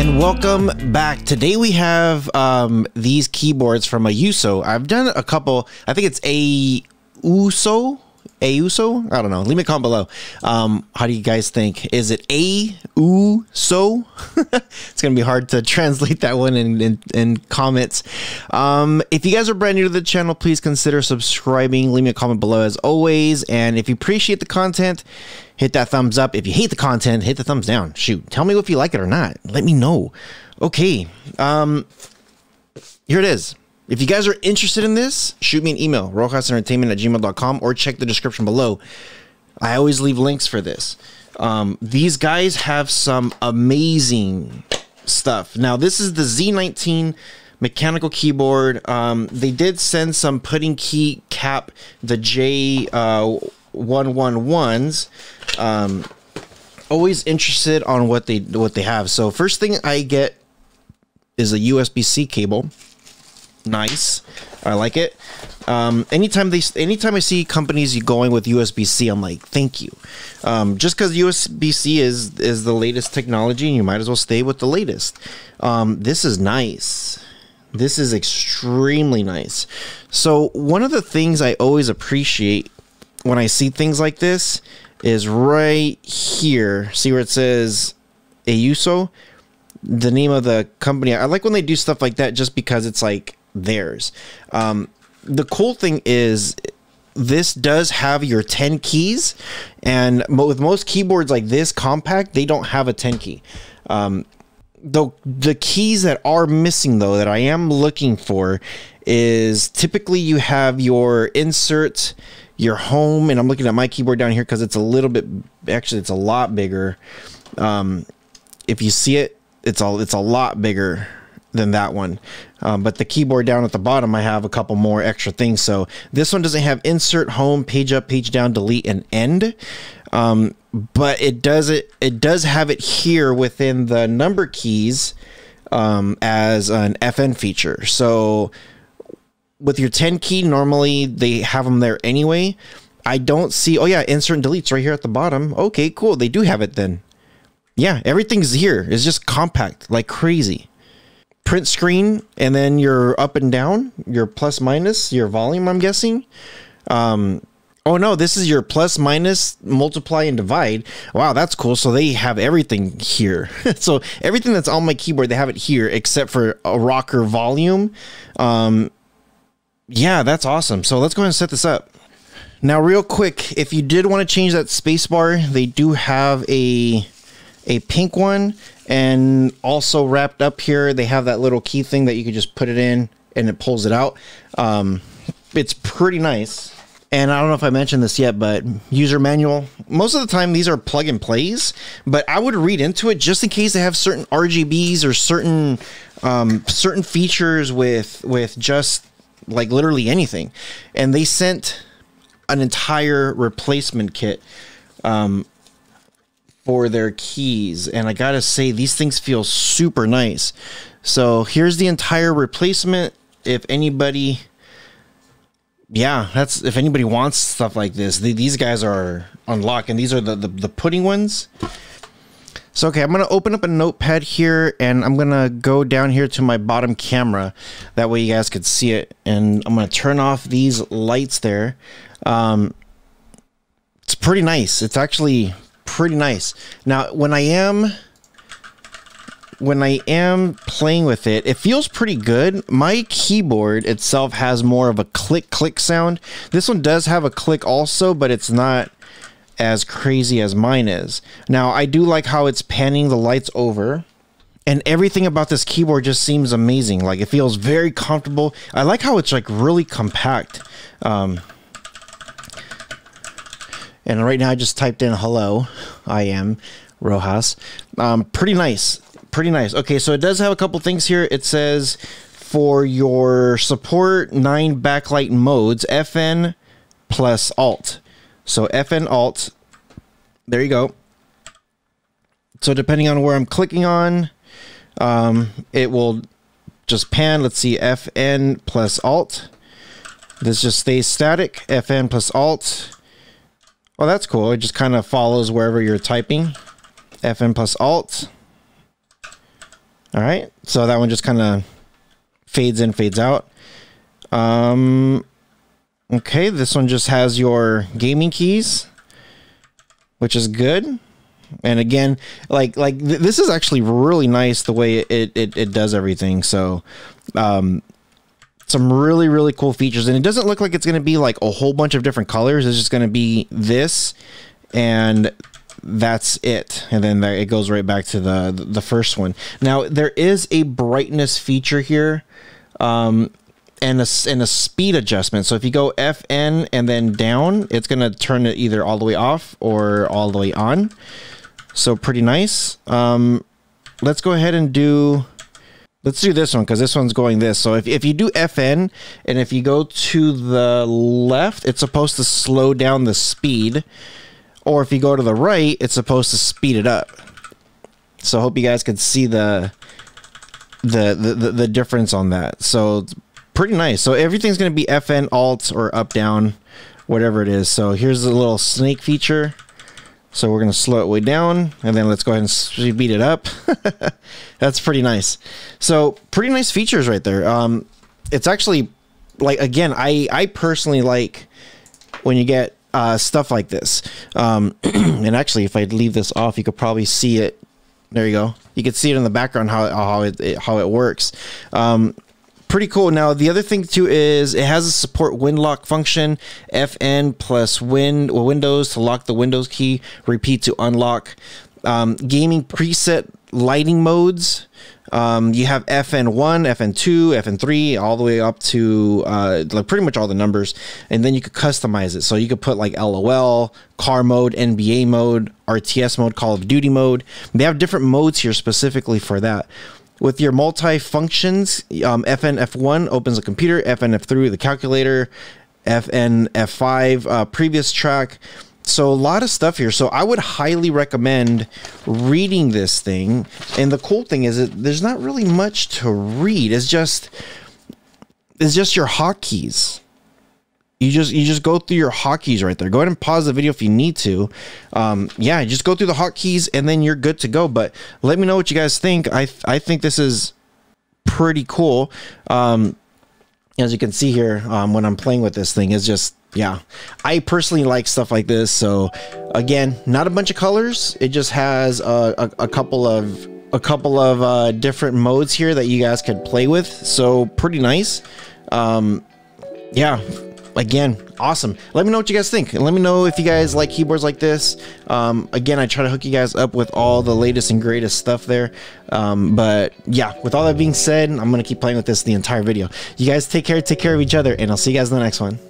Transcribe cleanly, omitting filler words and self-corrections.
And welcome back. Today we have these keyboards from EYOOSO. I've done a couple. I think it's EYOOSO. EYOOSO? I don't know. Leave me a comment below. How do you guys think? Is it EYOOSO? It's gonna be hard to translate that one in comments. If you guys are brand new to the channel, please consider subscribing. Leave me a comment below as always. And if you appreciate the content, hit that thumbs up. If you hate the content, hit the thumbs down. Shoot, tell me if you like it or not. Let me know. Okay, here it is. If you guys are interested in this, shoot me an email, rohasentertainment@gmail.com, or check the description below. I always leave links for this. These guys have some amazing stuff. Now, this is the Z19 mechanical keyboard. They did send some pudding key cap, the J111s. Always interested on what they have. So first thing I get is a USB-C cable. Nice, I like it. Anytime I see companies going with USB-C, I'm like, thank you. Just because USB-C is the latest technology, and you might as well stay with the latest. This is nice. This is extremely nice. So one of the things I always appreciate when I see things like this is right here. See where it says EYOOSO, the name of the company. I like when they do stuff like that just because it's like theirs. The cool thing is this does have your 10 keys, and with most keyboards like this compact, they don't have a 10 key. The keys that are missing though, that I am looking for, is typically you have your insert, your home, and I'm looking at my keyboard down here because it's a little bit, actually it's a lot bigger. If you see it, it's a lot bigger than that one. But the keyboard down at the bottom, I have a couple more extra things. So this one doesn't have insert, home, page up, page down, delete, and end. But it does have it here within the number keys as an FN feature. So with your 10 key, normally they have them there anyway. I don't see, oh yeah, insert and delete's right here at the bottom. Okay, cool, they do have it then. Yeah, everything's here. It's just compact like crazy. Print screen, and then your up and down, your plus minus, your volume, I'm guessing. Oh no, this is your plus minus, multiply and divide. Wow, that's cool. So they have everything here. So everything that's on my keyboard, they have it here except for a rocker volume. Yeah, that's awesome. So let's go ahead and set this up. Now real quick, if you did want to change that space bar, they do have a pink one, and also wrapped up here they have that little key thing that you can just put it in and it pulls it out. It's pretty nice. And I don't know if I mentioned this yet, but user manual, most of the time these are plug and plays, but I would read into it just in case they have certain RGBs or certain features with just like literally anything. And they sent an entire replacement kit for their keys, and I gotta say these things feel super nice. So here's the entire replacement. If anybody, yeah, if anybody wants stuff like this, these guys are unlocked, and these are the pudding ones. So okay, I'm gonna open up a notepad here, and I'm gonna go down here to my bottom camera, that way you guys could see it, and I'm gonna turn off these lights there. It's pretty nice. It's actually pretty nice. Now when I am playing with it, it feels pretty good. My keyboard itself has more of a click sound. This one does have a click also, but it's not as crazy as mine is. Now I do like how it's panning the lights over, and everything about this keyboard just seems amazing. Like it feels very comfortable. I like how it's like really compact. And right now I just typed in hello, I am Rohas. Pretty nice, pretty nice. Okay, so it does have a couple things here. It says for your support 9 backlight modes, FN plus Alt. So FN Alt, there you go. So depending on where I'm clicking on, it will just pan. Let's see, FN plus Alt. This just stays static, FN plus Alt. Oh, that's cool. It just kind of follows wherever you're typing. FN plus Alt. All right, so that one just kind of fades in, fades out. Okay, this one just has your gaming keys, which is good. And again, this is actually really nice the way it does everything. So some really cool features, and it doesn't look like it's going to be like a whole bunch of different colors. It's just going to be this, and that's it. And then there, it goes right back to the first one. Now there is a brightness feature here, and a speed adjustment. So if you go FN and then down, it's going to turn it either all the way off or all the way on. So pretty nice. Let's go ahead and let's do this one, because this one's going this. So if you do FN and if you go to the left, it's supposed to slow down the speed. Or if you go to the right, it's supposed to speed it up. So I hope you guys can see the difference on that. So it's pretty nice. So everything's going to be FN, Alt, or up, down, whatever it is. So here's the little snake feature. So we're going to slow it way down, and then let's go ahead and speed it up. That's pretty nice. So pretty nice features right there. It's actually, like, again, I personally like when you get stuff like this. And actually, if I leave this off, you could probably see it. There you go. You can see it in the background how it works. Pretty cool. Now the other thing too is it has a support wind lock function. FN plus Windows to lock the Windows key. Repeat to unlock. Gaming preset lighting modes. You have FN1, FN2, FN3, all the way up to like pretty much all the numbers, and then you could customize it. So you could put like LOL, car mode, NBA mode, RTS mode, Call of Duty mode. They have different modes here specifically for that. With your multi-functions, FN F1 opens the computer, FN F3 the calculator, FN F5 previous track. So a lot of stuff here. So I would highly recommend reading this thing. And the cool thing is that there's not really much to read. It's just your hotkeys. You just go through your hotkeys right there. Go ahead and pause the video if you need to. Yeah, just go through the hotkeys and then you're good to go. But let me know what you guys think. I think this is pretty cool. As you can see here, when I'm playing with this thing, it's just, yeah, I personally like stuff like this. So again, not a bunch of colors. It just has a couple of different modes here that you guys could play with. So pretty nice. Yeah. Again, awesome. Let me know what you guys think, and let me know if you guys like keyboards like this. Again, I try to hook you guys up with all the latest and greatest stuff there. But yeah, with all that being said, I'm gonna keep playing with this the entire video. You guys take care of each other, and I'll see you guys in the next one.